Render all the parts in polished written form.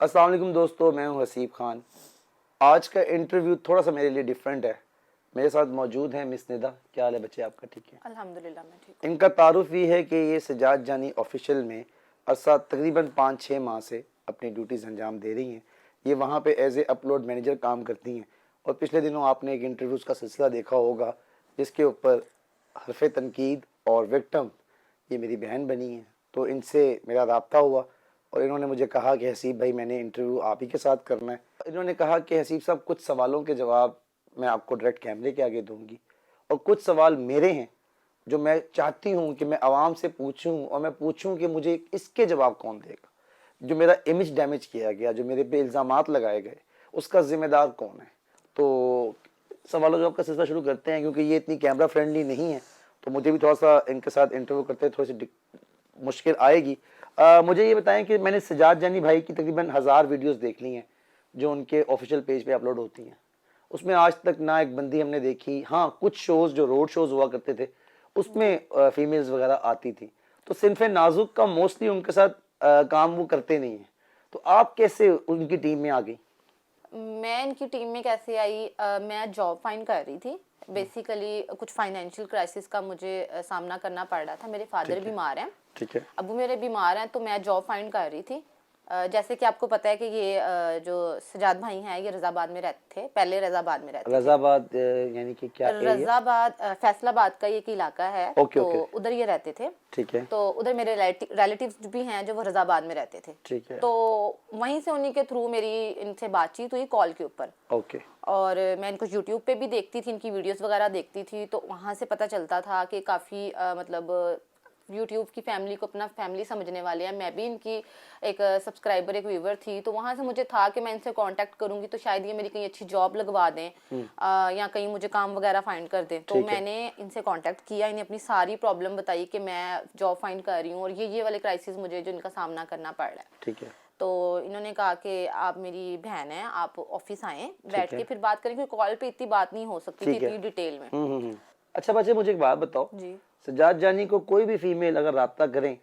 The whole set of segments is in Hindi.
अस्सलाम वालेकुम दोस्तों, मैं हूं हसीब खान। आज का इंटरव्यू थोड़ा सा मेरे लिए डिफरेंट है। मेरे साथ मौजूद हैं मिस निदा। क्या हाल है बच्चे, आपका ठीक है? अल्हम्दुलिल्लाह मैं ठीक हूँ। इनका तारुफ ये है कि ये सजाद जानी ऑफिशियल में अरसा तकरीबन 5-6 माह से अपनी ड्यूटीज़ अंजाम दे रही हैं। ये वहाँ पे एज ए अपलोड मैनेजर काम करती हैं और पिछले दिनों आपने एक इंटरव्यूज़ का सिलसिला देखा होगा जिसके ऊपर हरफ तनकीद और विक्टम ये मेरी बहन बनी है। तो इनसे मेरा रब्ता हुआ और इन्होंने मुझे कहा कि हसीब भाई, मैंने इंटरव्यू आप ही के साथ करना है। इन्होंने कहा कि हसीब साहब, कुछ सवालों के जवाब मैं आपको डायरेक्ट कैमरे के आगे दूंगी और कुछ सवाल मेरे हैं जो मैं चाहती हूँ कि मैं आवाम से पूछूं और मैं पूछूं कि मुझे इसके जवाब कौन देगा। जो मेरा इमेज डैमेज किया गया, जो मेरे पे इल्ज़ामात लगाए गए, उसका जिम्मेदार कौन है। तो सवालों जवाब का सिलसिला शुरू करते हैं। क्योंकि ये इतनी कैमरा फ्रेंडली नहीं है तो मुझे भी थोड़ा सा इनके साथ इंटरव्यू करते थोड़ी सी मुश्किल आएगी। मुझे ये बताएं कि मैंने सजाद जानी भाई की तकरीबन 1000 वीडियोस देख ली हैं जो उनके ऑफिशियल पेज पे अपलोड होती हैं। उसमें आज तक ना एक बंदी हमने देखी। हाँ, कुछ शोज़ जो रोड शोज़ हुआ करते थे उसमें फीमेल्स वगैरह आती थी। तो सिनफे नाजुक का मोस्टली उनके साथ काम वो करते नहीं हैं। तो आप कैसे उनकी टीम में आ गई? मैं इनकी टीम में कैसे आई? मैं जॉब फाइंड कर रही थी। बेसिकली कुछ फाइनेंशियल क्राइसिस का मुझे सामना करना पड़ रहा था। मेरे फादर बीमार हैं, ठीक है। अबू मेरे बीमार हैं, तो मैं जॉब फाइंड कर रही थी। जैसे कि आपको पता है कि ये जो सजाद भाई हैं ये रज़ाबाद में रहते थे, पहले रज़ाबाद में रहते थे। रज़ाबाद यानी कि क्या एरिया? रज़ाबाद फैसलाबाद का एक इलाका है। ओके तो ओके, उधर ये रहते थे। ठीक है तो उधर मेरे रिलेटिव्स भी हैं जो वो रज़ाबाद में रहते थे। ठीक है। तो वहीं से उन्हीं के थ्रू मेरी इनसे बातचीत हुई कॉल के ऊपर। ओके। और मैं इनको यूट्यूब पे भी देखती थी, इनकी वीडियोस वगैरह देखती थी। तो वहाँ से पता चलता था कि काफ़ी मतलब यूट्यूब की फैमिली को अपना फैमिली समझने वाले हैं। मैं भी इनकी एक सब्सक्राइबर, एक व्यूवर थी। तो वहाँ से मुझे था कि मैं इनसे कांटेक्ट करूँगी तो शायद ये मेरी कहीं अच्छी जॉब लगवा दें या कहीं मुझे काम वगैरह फाइंड कर दें। तो मैंने इनसे कांटेक्ट किया, इन्हें अपनी सारी प्रॉब्लम बताई कि मैं जॉब फाइंड कर रही हूँ और ये वाले क्राइसिस मुझे जो इनका सामना करना पड़ रहा है। ठीक है। तो इन्होंने कहा कि आप मेरी बहन हैं, आप ऑफिस आएँ, बैठ के फिर बात करें, क्योंकि कॉल पे इतनी बात नहीं हो सकती थी इतनी डिटेल में। अच्छा बच्चे, मुझे एक बात बताओ। जी। सजाद जानी को कोई भी फीमेल अगर राब्ता करें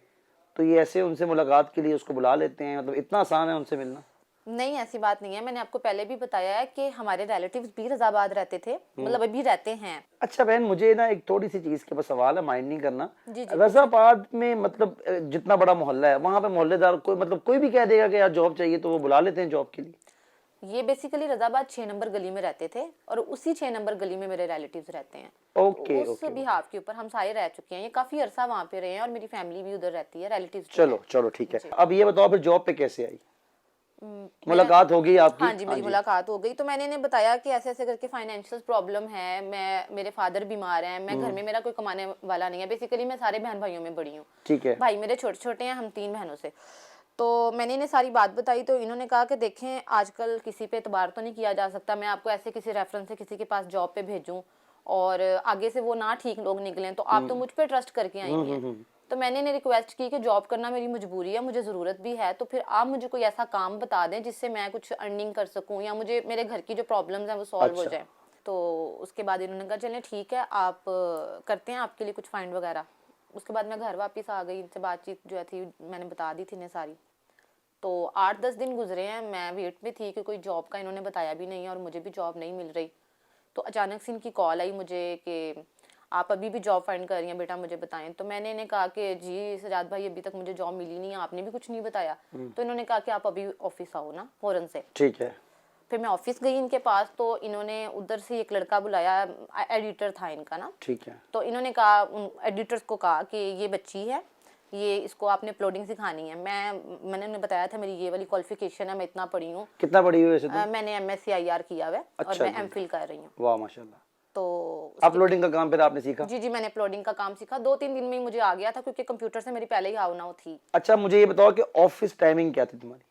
तो ये ऐसे उनसे मुलाकात के लिए उसको बुला लेते हैं? मतलब इतना आसान है उनसे मिलना? नहीं, ऐसी बात नहीं है। मैंने आपको पहले भी बताया है कि हमारे रिलेटिव्स भी रज़ाबाद रहते थे, मतलब अभी रहते हैं। अच्छा बहन, मुझे ना एक थोड़ी सी चीज के पास सवाल है, माइंड नहीं करना। जी जी, पूछे। रज़ाबाद में मतलब जितना बड़ा मोहल्ला है वहां पे मोहल्लेदार कोई मतलब कोई भी कह देगा कि यार जॉब चाहिए तो वो बुला लेते हैं जॉब के लिए? ये बेसिकली रज़ाबाद 6 नंबर गली में रहते थे और उसी 6 नंबर गली में मेरे रिलेटिव्स रहते हैं। ओके तो उस ओके। बिहाफ के ऊपर हम सारे रह चुके हैं। ये काफ़ी अरसा वहाँ पे रहे हैं और मेरी फैमिली भी उधर रहती है, रिलेटिव्स भी चलो हैं। चलो ठीक है। जी। अब ये बताओ फिर जॉब पे कैसे आई? मैंने मुलाकात हो गई आपकी? हाँ जी, मेरी मुलाकात हो गई। तो मैंने इन्हें बताया कि ऐसे-ऐसे करके फाइनेंशियल प्रॉब्लम है, मेरे फादर बीमार हैं, मैं घर में, मेरा कोई कमाने वाला नहीं है। बेसिकली मैं सारे बहन-भाइयों में बड़ी हूँ। ठीक है। भाई मेरे छोटे-छोटे हैं, हम 3 बहनों से। तो मैंने इन्हें सारी बात बताई तो इन्होंने कहा कि देखें, आजकल किसी पे एतबार तो नहीं किया जा सकता। मैं आपको ऐसे किसी रेफरेंस से किसी के पास जॉब पे भेजूँ और आगे से वो ना ठीक लोग निकलें, तो आप तो मुझ पे ट्रस्ट करके आई हैं। तो मैंने इन्हें रिक्वेस्ट की कि जॉब करना मेरी मजबूरी है, मुझे ज़रूरत भी है, तो फिर आप मुझे कोई ऐसा काम बता दें जिससे मैं कुछ अर्निंग कर सकूं या मुझे मेरे घर की जो प्रॉब्लम्स हैं वो सॉल्व हो अच्छा। जाए। तो उसके बाद इन्होंने कहा चलें ठीक है, आप करते हैं आपके लिए कुछ फाइंड वगैरह। उसके बाद मैं घर वापस आ गई, इनसे बातचीत जो थी मैंने बता दी थी इन्हें सारी। तो 8-10 दिन गुजरे हैं, मैं वेट में थी कि कोई जॉब का इन्होंने बताया भी नहीं है और मुझे भी जॉब नहीं मिल रही। तो अचानक से इनकी कॉल आई मुझे कि आप अभी भी जॉब फाइंड कर रही हैं बेटा, मुझे बताएं। तो मैंने इन्हें कहा कि जी सजाद भाई, अभी तक मुझे जॉब मिली नहीं है, आपने भी कुछ नहीं बताया। तो इन्होंने कहा कि आप अभी ऑफिस आओ ना फौरन से। ठीक है। फिर मैं ऑफिस गई इनके पास। तो इन्होंने उधर से एक लड़का बुलाया, एडिटर था इनका ना। ठीक है। तो इन्होंने कहा, उन एडिटर्स को कहा कि ये बच्ची है, ये इसको आपने अपलोडिंग सिखानी है। मैंने उन्हें बताया था मेरी ये वाली क्वालिफिकेशन है, मैं इतना पढ़ी हूँ। कितना पढ़ी हुई वैसे तुम? मैंने MSc IR किया हुआ है और अच्छा मैं जी। MPhil कर रही हूँ। वाह माशाल्लाह। तो अपलोडिंग का काम फिर आपने सीखा? जी जी, मैंने अपलोडिंग का काम सीखा। 2-3 दिन में ही मुझे आ गया था, क्योंकि कंप्यूटर से मेरी पहले ही हाव नाव थी। अच्छा मुझे ये बताओ कि ऑफिस टाइमिंग क्या थी तुम्हारी?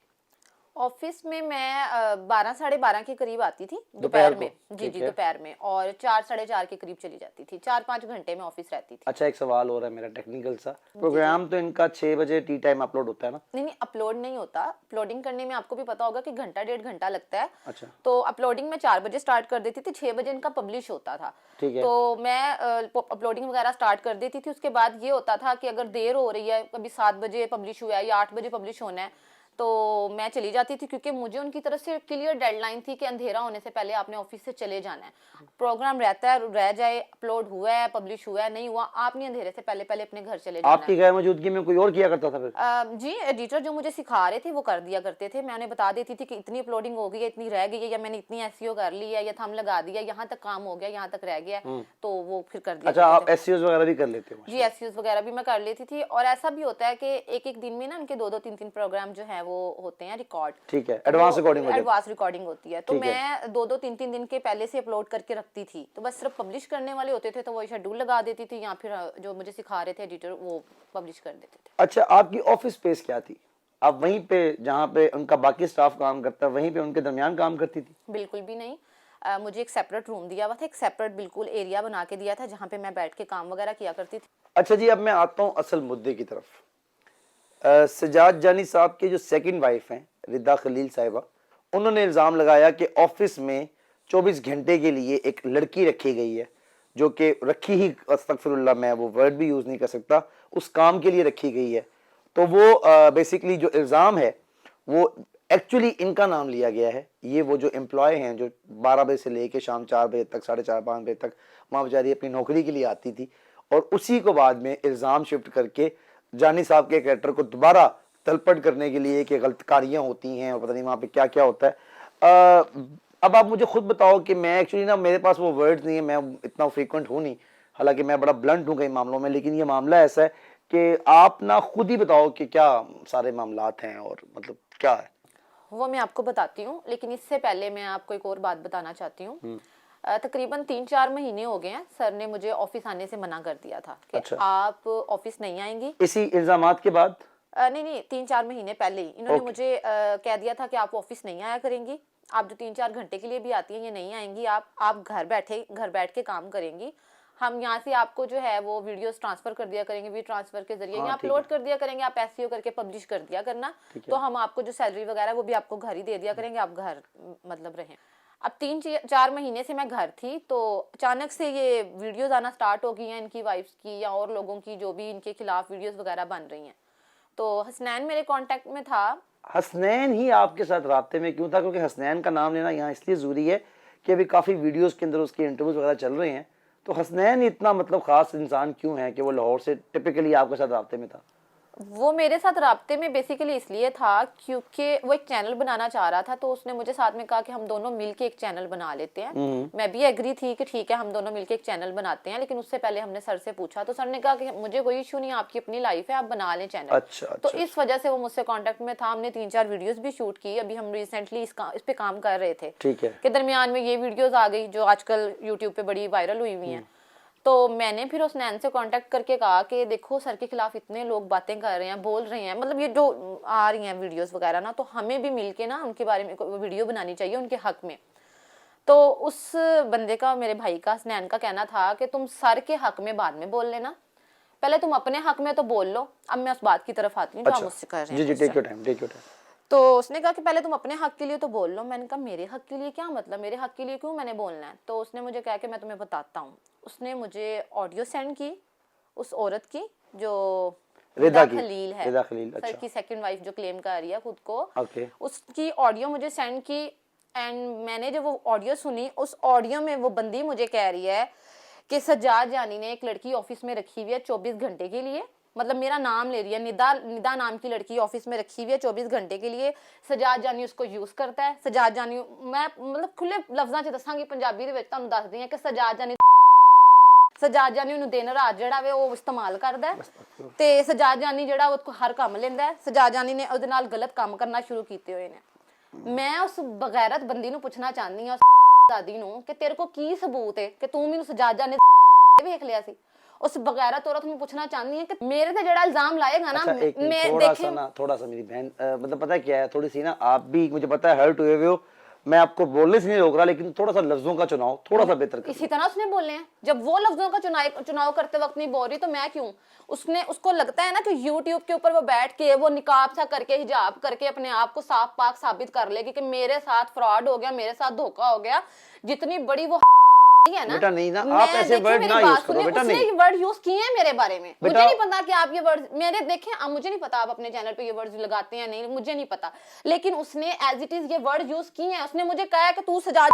ऑफिस में मैं 12 साढ़े 12 के करीब आती थी दोपहर दोपहर को? में। जी ठीक जी, है। दोपहर में, और 4 साढ़े 4 के करीब चली जाती थी। 4-5 घंटे में ऑफिस रहती थी। अच्छा एक सवाल हो रहा है मेरा टेक्निकल सा। जी जी। प्रोग्राम तो इनका 6 बजे टी टाइम अपलोड होता है ना? नहीं नहीं, अपलोड नहीं होता। अपलोडिंग करने में आपको भी पता होगा कि घंटा 1.5 घंटा लगता है। अच्छा। तो अपलोडिंग में 4 बजे स्टार्ट कर देती थी, 6 बजे इनका पब्लिश होता था। ठीक है। तो मैं अपलोडिंग वगैरह स्टार्ट कर देती थी। उसके बाद ये होता था कि अगर देर हो रही है, कभी 7 बजे पब्लिश हुआ है या 8 बजे पब्लिश होना है, तो मैं चली जाती थी क्योंकि मुझे उनकी तरफ से क्लियर डेडलाइन थी कि अंधेरा होने से पहले आपने ऑफिस से चले जाना है। प्रोग्राम रहता है, रह जाए, अपलोड हुआ है, पब्लिश हुआ है, नहीं हुआ, आपने अंधेरे से पहले पहले अपने घर चले जाना आपकी है। गैर मौजूदगी में कोई और किया करता था फिर? जी, एडिटर जो मुझे सिखा रहे थे वो कर दिया करते थे। मैं उन्हें बता देती थी कि इतनी अपलोडिंग हो गई है, इतनी रह गई है, या मैंने इतनी एसईओ कर ली है, या थंब लगा दिया, यहाँ तक काम हो गया, यहाँ तक रह गया है, तो वो फिर कर दिया अच्छा, आप करते थे। एसईओ वगैरह भी कर लेते हो? जी, एसईओज वगैरह भी मैं कर लेती थी। और ऐसा भी होता है कि एक एक दिन में ना उनके 2-2 3-3 प्रोग्राम जो है वो होते हैं रिकॉर्ड। ठीक है, तो एडवांस वो रिकॉर्डिंग हो जाती है। एडवांस रिकॉर्डिंग होती है, तो ठीक है। मैं 2-2 3-3 दिन के पहले से अपलोड करके रखती थी। तो बस सिर्फ पब्लिश करने वाले होते थे तो वो शेड्यूल लगा देती थी, या फिर जो मुझे सिखा रहे थे एडिटर वो पब्लिश कर देते थे। अच्छा, आपकी ऑफिस स्पेस क्या थी? आप वहीं पे जहाँ पे उनका बाकी स्टाफ काम करता है वहीं पे उनके दरमियान काम करती थी? बिल्कुल भी नहीं। मुझे एक सेपरेट रूम दिया हुआ था, एक सेपरेट बिल्कुल एरिया बना के दिया था जहाँ पे मैं बैठ के काम वगैरह किया करती थी। अच्छा जी, अब मैं आता हूँ असल मुद्दे की तरफ। सजाद जानी साहब की जो सेकंड वाइफ हैं रिदा खलील साहिबा, उन्होंने इल्ज़ाम लगाया कि ऑफिस में 24 घंटे के लिए एक लड़की रखी गई है, जो कि रखी ही, अस्तगफिरुल्लाह, मैं वो वर्ड भी यूज़ नहीं कर सकता, उस काम के लिए रखी गई है। तो वो बेसिकली जो इल्ज़ाम है वो एक्चुअली इनका नाम लिया गया है। ये वो जो एम्प्लॉय हैं जो 12 बजे से लेके शाम 4 बजे तक, 4:30 5 बजे तक वहाँ बेचारी अपनी नौकरी के लिए आती थी, और उसी को बाद में इल्ज़ाम शिफ्ट करके जानी साहब के कैरेक्टर को दोबारा तलपट करने के लिए कि गलतकारियाँ होती हैं और पता नहीं वहाँ पे क्या क्या होता है। अब आप मुझे खुद बताओ कि मैं एक्चुअली ना, मेरे पास वो वर्ड्स नहीं है, मैं इतना फ्रीक्वेंट हूँ नहीं, हालांकि मैं बड़ा ब्लंट हूँ कई मामलों में, लेकिन ये मामला ऐसा है कि आप ना खुद ही बताओ कि क्या सारे मामलात हैं और मतलब क्या है। वो मैं आपको बताती हूँ, लेकिन इससे पहले मैं आपको एक और बात बताना चाहती हूँ। तकरीबन 3-4 महीने हो गए हैं, सर ने मुझे ऑफिस आने से मना कर दिया था कि अच्छा। आप ऑफिस नहीं आएंगी। इसी इल्जामात के बाद? नहीं, 3-4 महीने पहले ही इन्होंने मुझे कह दिया था कि आप ऑफिस नहीं आया करेंगी, आप जो 3-4 घंटे के लिए भी आती हैं ये नहीं आएंगी, आप घर बैठ के काम करेंगी। हम यहाँ से आपको जो है वो वीडियोस ट्रांसफर कर दिया करेंगे, वी ट्रांसफर के जरिए हाँ, या ठीक अपलोड है। कर दिया करेंगे, आप एसईओ करके पब्लिश कर दिया करना। तो हम आपको जो सैलरी वगैरह वो भी आपको घर ही दे दिया करेंगे, आप घर मतलब रहें। अब 3-4 महीने से मैं घर थी, तो अचानक से ये वीडियोस आना स्टार्ट हो गई हैं इनकी वाइफ्स की या और लोगों की जो भी इनके खिलाफ वीडियोस वगैरह बन रही हैं। तो हसनैन मेरे कांटेक्ट में था। हसनैन ही आपके साथ राब्ते में क्यों था? क्योंकि हसनैन का नाम लेना यहाँ इसलिए ज़रूरी है कि अभी काफ़ी वीडियोस के अंदर उसके इंटरव्यूज वगैरह चल रहे हैं, तो हसनैन इतना मतलब ख़ास इंसान क्यों है कि वो लाहौर से टिपिकली आपके साथ राब्ते में था? वो मेरे साथ राब्ते में बेसिकली इसलिए था क्योंकि वो एक चैनल बनाना चाह रहा था, तो उसने मुझे साथ में कहा कि हम दोनों मिलके एक चैनल बना लेते हैं। मैं भी एग्री थी कि ठीक है हम दोनों मिलके एक चैनल बनाते हैं, लेकिन उससे पहले हमने सर से पूछा, तो सर ने कहा कि मुझे कोई इशू नहीं, आपकी अपनी लाइफ है, आप बना लें चैनल। अच्छा, तो अच्छा, इस वजह से वो मुझसे कॉन्टेक्ट में था। हमने 3-4 वीडियोज भी शूट की, अभी हम रिसेंटली इस पे काम कर रहे थे। ठीक है। के दरमियान में ये वीडियोज आ गई जो आजकल यूट्यूब पे बड़ी वायरल हुई हुई हैं। तो मैंने फिर उस नैन से कांटेक्ट करके कहा कि देखो सर के खिलाफ इतने लोग बातें कर रहे हैं, बोल रहे हैं, मतलब ये जो आ रही हैं वीडियोस वगैरह ना, तो हमें भी मिलके ना उनके बारे में वीडियो बनानी चाहिए उनके हक में। तो उस बंदे का, मेरे भाई का, हसनैन का कहना था कि तुम सर के हक में बाद में बोल लेना, पहले तुम अपने हक में तो बोल लो। अब मैं उस बात की तरफ आती हूँ जो आप मुझसे कर रहे हैं। जी, take your time, take your time. तो उसने कहा कि पहले तुम अपने हक के लिए तो बोल लो। मैंने कहा मेरे हक के लिए क्या मतलब, मेरे हक के लिए क्यों मैंने बोलना है? तो उसने मुझे कहा कि मैं तुम्हें बताता हूँ। उसने मुझे ऑडियो सेंड की उस औरत की जो रिदा खलील है, रिदा खलील, सर अच्छा। की सेकंड वाइफ जो क्लेम कर रही है खुद को। ओके। उसकी ऑडियो मुझे सेंड की, एंड मैंने जब वो ऑडियो सुनी, उस ऑडियो में वो बंदी मुझे कह रही है कि सज्जाद जानी ने एक लड़की ऑफिस में रखी हुई है 24 घंटे के लिए, मतलब मेरा नाम ले रही है, निदा नाम की लड़की ऑफिस में रखी हुई है 24 घंटे के लिए। सजाद जानी उसको यूज करता है। सजाद जानी, मैं मतलब खुले लफ्जां च दसांगी, पंजाबी दे विच तुहानूं दसदी हां कि सजाद जानी ਉਹਨੂੰ ਦਿਨ ਰਾਤ ਜਿਹੜਾ ਵੇ ਉਹ ਇਸਤੇਮਾਲ ਕਰਦਾ ਹੈ ਤੇ ਸਜਾਦ ਜਾਨੀ ਜਿਹੜਾ ਉਹ ਹਰ ਕੰਮ ਲੈਂਦਾ ਹੈ। ਸਜਾਦ ਜਾਨੀ ਨੇ ਉਹਦੇ ਨਾਲ ਗਲਤ ਕੰਮ ਕਰਨਾ ਸ਼ੁਰੂ ਕੀਤੇ ਹੋਏ ਨੇ। ਮੈਂ ਉਸ ਬਗੈਰਤ ਬੰਦੀ ਨੂੰ ਪੁੱਛਣਾ ਚਾਹੁੰਦੀ ਹਾਂ, ਦਾਦੀ ਨੂੰ, ਕਿ ਤੇਰੇ ਕੋ ਕੀ ਸਬੂਤ ਹੈ ਕਿ ਤੂੰ ਮੈਨੂੰ ਸਜਾਦ ਜਾਨੀ ਵੇਖ ਲਿਆ ਸੀ? उस बगैरत औरत में पूछना चाहती है कि मेरे पे जड़ा इल्जाम लाएगा ना, अच्छा, मैं थोड़ा सा मेरी बहन, मतलब पता है क्या है, थोड़ी सी ना आप भी, मुझे पता है हर्ट हुए हो, मैं आपको बोलने से नहीं रोक रहा, लेकिन थोड़ा सा लफ्जों का चुनाव थोड़ा सा बेहतर इसी तरह उसने बोले हैं। जब वो लफ्जों का चुनाव करते वक्त नहीं बोल रही तो मैं क्यों? उसको लगता है ना कि YouTube के ऊपर वो बैठ के वो निकाब सा करके, हिजाब करके अपने आप को साफ पाक साबित कर लेगी कि मेरे साथ फ्रॉड हो गया, मेरे साथ धोखा हो गया। जितनी बड़ी वो ठीक है ना बेटा नहीं ना, आप मैं ऐसे देखिए वर्ड मेरी ना बात यूज करो सुनिए, बेटा, उसने नहीं ये वर्ड यूज किए हैं मेरे बारे में, मुझे बेटा। नहीं पता कि आप ये वर्ड मेरे देखें, अब मुझे नहीं पता आप अपने चैनल पे ये वर्ड लगाते हैं नहीं, मुझे नहीं पता, लेकिन उसने एज इट इज ये वर्ड यूज किए हैं। उसने मुझे कहा है कि तू सजा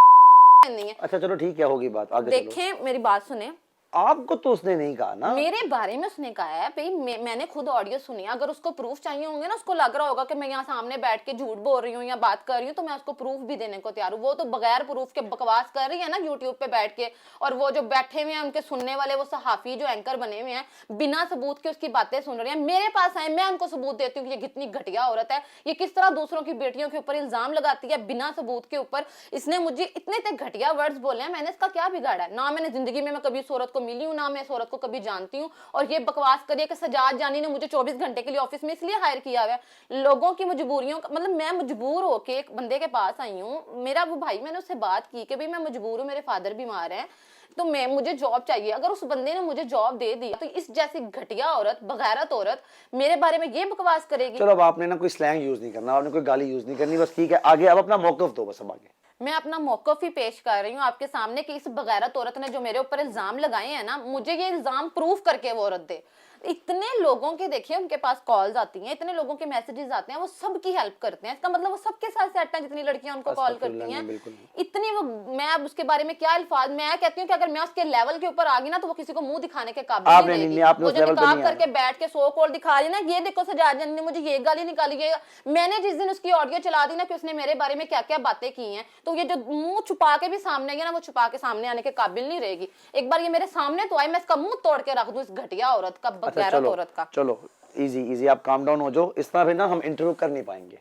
नहीं है। अच्छा चलो ठीक है, होगी बात, आगे चलो। देखें मेरी बात सुने, आपको तो उसने नहीं कहा ना। मेरे बारे में उसने कहा है भाई, मैंने खुद ऑडियो सुनी है, अगर उसको प्रूफ चाहिए होंगे ना, उसको लग रहा होगा कि मैं यहाँ सामने बैठ के झूठ बोल रही हूँ या बात कर रही हूँ, तो मैं उसको प्रूफ भी देने को तैयार हूँ। वो तो बगैर प्रूफ के बकवास कर रही है ना यूट्यूब पे बैठ के, और वो जो बैठे हुए हैं उनके सुनने वाले वो सहाफी जो एंकर बने हुए हैं, बिना सबूत के उसकी बातें सुन रहे हैं। मेरे पास आए, मैं उनको सबूत देती हूँ कि ये कितनी घटिया औरत है, ये किस तरह दूसरों की बेटियों के ऊपर इल्जाम लगाती है बिना सबूत के ऊपर। इसने मुझे इतने तक घटिया वर्ड्स बोले हैं, मैंने इसका क्या बिगाड़ा है? ना मैंने जिंदगी में मैं कभी इस औरत को मिली हूँ, ना मैं इस औरत को कभी जानती हूँ। और ये बकवास करिए कि सजाद जानी ने मुझे 24 घंटे के लिए ऑफिस में इसलिए हायर किया हुआ है, लोगों की मजबूरियों का मतलब, मैं मजबूर होके एक बंदे के पास आई हूँ, मेरा वो भाई, मैंने उससे बात की कि भाई मैं मजबूर हूँ, मेरे फादर बीमार हैं, तो मुझे जॉब चाहिए। अगर उस बंदे ने मुझे जॉब दे दी तो इस जैसी घटिया औरत, बगैरत औरत मेरे बारे में ये बकवास करेगी? चलो अब आपने ना कोई स्लैंग यूज नहीं करना, आपने कोई गाली यूज नहीं करनी, बस ठीक है, आगे अब अपना मौकफ दो, बस अब आगे। मैं अपना मौकफ ही पेश कर रही हूँ आपके सामने कि इस बगैरत औरत ने जो मेरे ऊपर इल्जाम लगाए हैं ना, मुझे ये इल्जाम प्रूफ करके वो औरत दे। इतने लोगों के देखिए उनके पास कॉल्स आती हैं, इतने लोगों के मैसेजेस आते हैं, वो सबकी हेल्प करते हैं, इसका मतलब वो सबके साथ सेट हैं, जितनी लड़कियां उनको कॉल करती हैं इतनी वो, मैं अब उसके बारे में क्या अल्फाज, मैं कहती हूँ कि अगर मैं उसके लेवल के ऊपर आ गई ना तो वो किसी को मुंह दिखाने के काबिल नहीं रहेगी। वो जो निकाब करके बैठ के 100 कॉल दिखा रही है ना, ये देखो सजाद जानी ने मुझे ये गाली निकाली है, मैंने जिस दिन उसकी ऑडियो चला दी ना कि उसने मेरे बारे में क्या क्या बातें की हैं, तो ये जो मुंह छुपा के भी सामने गया ना, वो छुपा के सामने आने के काबिल नहीं रहेगी। एक बार ये मेरे सामने तो आए, मैं इसका मुंह तोड़ के रख दूं, इस घटिया औरत का, बगैरत औरत का। चलो इजी इजी, आप काम डाउन हो जाओ, इस तरह फिर ना हम इंटरव्यू कर नहीं पाएंगे।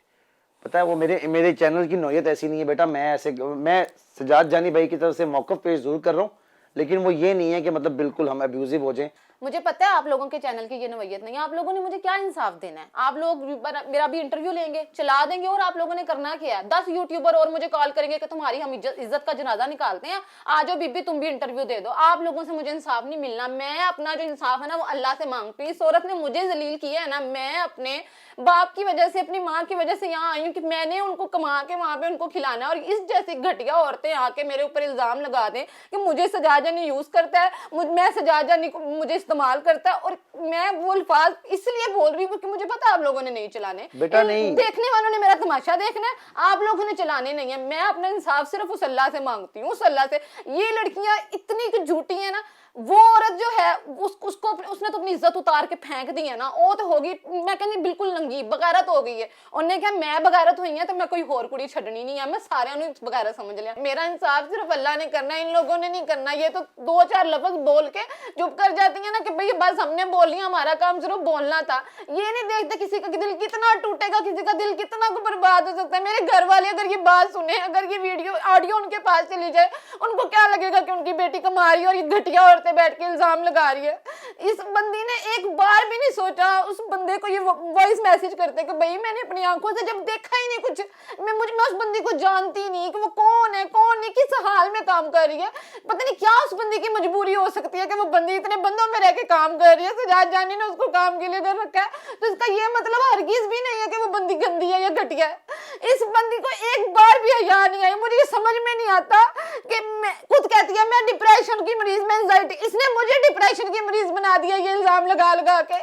पता है वो मेरे चैनल की नौयत ऐसी नहीं है बेटा, मैं सजाद जानी भाई की तरफ से मौकफ पेश जरूर कर रहा हूँ, लेकिन वो ये नहीं है कि मतलब बिल्कुल हम अब्यूजिव हो जाएं। मुझे पता है आप लोगों के चैनल की ये नवैयत नहीं है, आप लोगों ने मुझे क्या इंसाफ देना है? आप लोग मेरा भी इंटरव्यू लेंगे, चला देंगे, और आप लोगों ने करना क्या है? 10 यूट्यूबर और मुझे कॉल करेंगे कि तुम्हारी हम इज्जत का जनाजा निकालते हैं, आ जाओ बीबी तुम भी इंटरव्यू दे दो। आप लोगों से मुझे इंसाफ नहीं मिलना, मैं अपना जो इंसाफ है ना वो अल्लाह से मांगती हूँ। इस औरत ने मुझे जलील किया है ना, मैं अपने बाप की वजह से, अपनी माँ की वजह से यहाँ आई हूँ कि मैंने उनको कमा के वहां पे उनको खिलाना, और इस जैसी घटिया औरतें आके मेरे ऊपर इल्जाम लगा दें कि मुझे सजाद जानी यूज करता है, मैं सजाद जानी को मुझे इस्तेमाल करता है, और मैं वो अल्फाज इसलिए बोल रही हूँ क्योंकि मुझे पता है आप लोगों ने नहीं चलाने, बेटा नहीं, देखने वालों ने मेरा तमाशा देखना है, आप लोगों ने चलाने नहीं है। मैं अपना इंसाफ सिर्फ उस अल्लाह से मांगती हूँ, उस अल्लाह से। ये लड़कियां इतनी झूठी है ना, वो औरत जो है उसको उसने तो अपनी इज्जत उतार के फेंक दी है ना, वो तो होगी, मैं कहनी बिल्कुल नंगी बगैरत हो गई है। उन्हें क्या मैं बगैरत हुई है तो मैं कोई होर कुड़ी छड़नी नहीं है, मैं सारे बगैरत समझ लिया। मेरा इंसाफ सिर्फ अल्लाह ने करना है, इन लोगों ने नहीं करना। ये तो 2-4 लफ्ज बोल के चुप कर जाती है ना कि भाई बस हमने बोल लिया, हमारा काम सिर्फ बोलना था। ये नहीं देखते किसी का दिल कितना टूटेगा, किसी का दिल कितना बर्बाद हो सकता है। मेरे घर वाले अगर ये बात सुने, अगर ये वीडियो ऑडियो उनके पास चली जाए, उनको क्या लगेगा कि उनकी बेटी कमा रही है और ये घटिया औरतें बैठ के इल्जाम लगा रही है। इस बंदी ने एक बार भी नहीं सोचा उस बंदे को ये वॉइस मैसेज करते कि भाई मैंने अपनी आंखों से जब देखा ही नहीं कुछ, मैं उस बंदी को जानती नहीं कि वो कौन है कौन नहीं, किस हाल में काम कर रही है। पता नहीं क्या उस बंदी की मजबूरी हो सकती है कि वो बंदी इतने बंदों में रह के काम कर रही है। सजाद जानी ने उसको काम के लिए कर रखा है, तो इसका ये मतलब हरगिज भी नहीं है कि वो बंदी गंदी है या घटिया है। इस बंदी को एक बार भी हया नहीं आई। मुझे ये समझ में नहीं आता कि मैं खुद कहती है मैं डिप्रेशन की मरीज, मैं एंजाइटी, इसने मुझे डिप्रेशन की मरीज बना दिया ये इल्जाम लगा लगा के।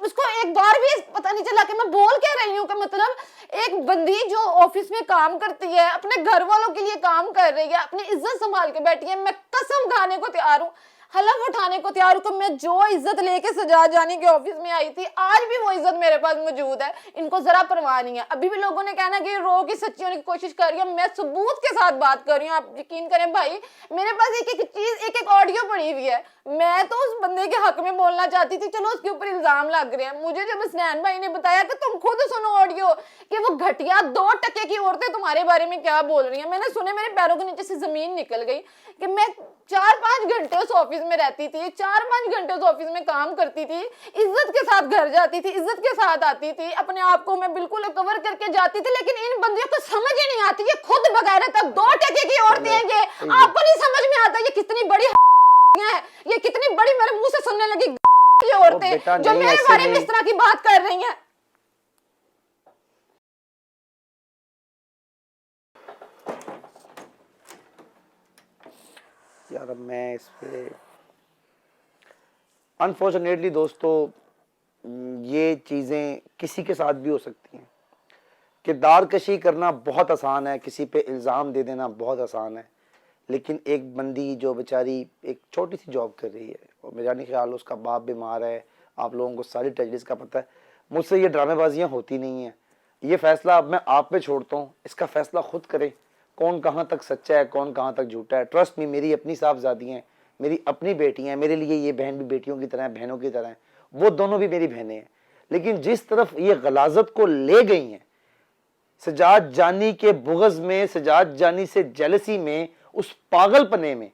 उसको एक बार भी पता नहीं चला कि मैं बोल क्या रही हूँ। कि मतलब एक बंदी जो ऑफिस में काम करती है, अपने घर वालों के लिए काम कर रही है, अपनी इज्जत संभाल के बैठी है, मैं कसम खाने को तैयार हूँ, हलफ उठाने को तैयार हूं, मैं जो इज्जत लेके सजाद जानी के ऑफिस में आई थी, आज भी वो इज्जत मेरे पास मौजूद है। इनको जरा परवाह नहीं है। अभी भी लोगों ने कहना कि रो की सच्ची होने की कोशिश कर रही है, मैं सबूत के साथ बात कर रही हूँ। आप यकीन करें भाई, मेरे पास एक एक चीज, एक एक ऑडियो पड़ी हुई है। मैं तो उस बंदे के हक में बोलना चाहती थी, चलो उसके ऊपर इल्जाम लग रहे हैं। मुझे जब स्नैन भाई ने बताया कि तुम खुद सुनो ऑडियो कि वो घटिया 2% की औरतें तुम्हारे बारे में क्या बोल रही हैं, मैंने सुने, मेरे पैरों के नीचे से जमीन निकल गई। कि मैं 4-5 घंटे उस ऑफिस में रहती थी, 4-5 घंटे उस ऑफिस में काम करती थी, इज्जत के साथ घर जाती थी, इज्जत के साथ आती थी, अपने आप को मैं बिल्कुल कवर करके जाती थी। लेकिन इन बंदियों को समझ ही नहीं आती, ये खुद बगैरत है, 2% की औरतें हैं ये, आपको नहीं समझ में आता ये कितनी बड़ी है, ये कितनी बड़ी, मेरे मुंह से सुनने लगी ये औरतें जो मेरे बारे में इस तरह की बात कर रही हैं। यार अब मैं इस पे अनफॉर्चुनेटली दोस्तों ये चीज़ें किसी के साथ भी हो सकती हैं। किरदारकशी करना बहुत आसान है, किसी पे इल्ज़ाम दे देना बहुत आसान है, लेकिन एक बंदी जो बेचारी एक छोटी सी जॉब कर रही है और मेरा नहीं ख्याल उसका बाप बीमार है, आप लोगों को सारी ट्रेजेडीज़ का पता है, मुझसे ये ड्रामेबाजियाँ होती नहीं हैं। ये फ़ैसला अब मैं आप पे छोड़ता हूँ, इसका फ़ैसला खुद करें, कौन कहाँ तक सच्चा है, कौन कहाँ तक झूठा है। ट्रस्ट मी, मेरी अपनी साहबजादियाँ हैं, मेरी अपनी बेटियाँ हैं, मेरे लिए ये बहन भी बेटियों की तरह है, बहनों की तरह हैं, वो दोनों भी मेरी बहनें हैं। लेकिन जिस तरफ ये गलाजत को ले गई हैं, सजाद जानी के बुग़्ज़ में, सजाद जानी से जेलसी में, उस पागलपने में,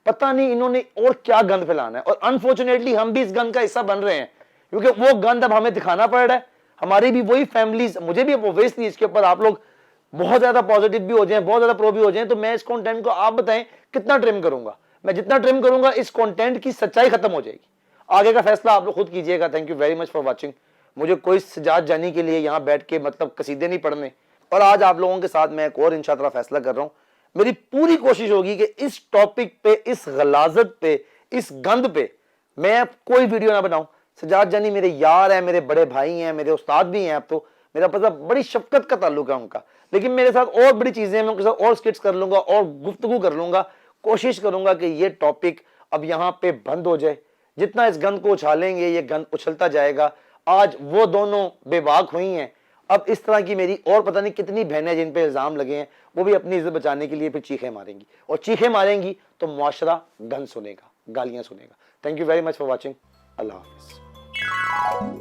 पता नहीं इन्होंने और क्या गंद फैलाना है। और अनफॉर्चुनेटली हम भी इस गंद का हिस्सा बन रहे हैं, क्योंकि वो गंद अब हमें दिखाना पड़ रहा है। हमारी भी वही फैमिलीज, मुझे भी ओब्वियसली इसके ऊपर आप लोग बहुत ज़्यादा पॉजिटिव भी हो जाएं, बहुत ज़्यादा प्रो भी हो जाएं, तो मैं इस कंटेंट को आप बताएं कितना ट्रिम करूंगा। मैं जितना ट्रिम करूंगा इस कंटेंट की सच्चाई खत्म हो जाएगी। आगे का फैसला आप लोग खुद कीजिएगा। Thank you very much for watching. मुझे कोई सजाद जानी के लिए यहाँ बैठ के मतलब कसीदे नहीं पढ़ने, और आज आप लोगों के साथ मैं एक और इंशाअल्लाह फैसला कर रहा हूँ। मेरी पूरी कोशिश होगी कि इस टॉपिक पे, इस गलाजत पे, इस गंद पे मैं कोई वीडियो ना बनाऊं। सजाद जानी मेरे यार हैं, मेरे बड़े भाई हैं, मेरे उस्ताद भी हैं। अब तो मेरा पता बड़ी शफकत का ताल्लुक है उनका, लेकिन मेरे साथ और बड़ी चीजें हैं, मैं उनके साथ और स्किट्स कर लूंगा और गुफ्तगू कर लूंगा। कोशिश करूंगा कि ये टॉपिक अब यहाँ पे बंद हो जाए। जितना इस गंद को उछालेंगे ये गंद उछलता जाएगा। आज वो दोनों बेबाक हुई हैं, अब इस तरह की मेरी और पता नहीं कितनी बहनें जिन पे इल्ज़ाम लगे हैं, वो भी अपनी इज्जत बचाने के लिए फिर चीखें मारेंगी, और चीखें मारेंगी तो मुआशरा गंद सुनेगा, गालियां सुनेगा। Thank you very much for watching. अल्लाह हाफिज़।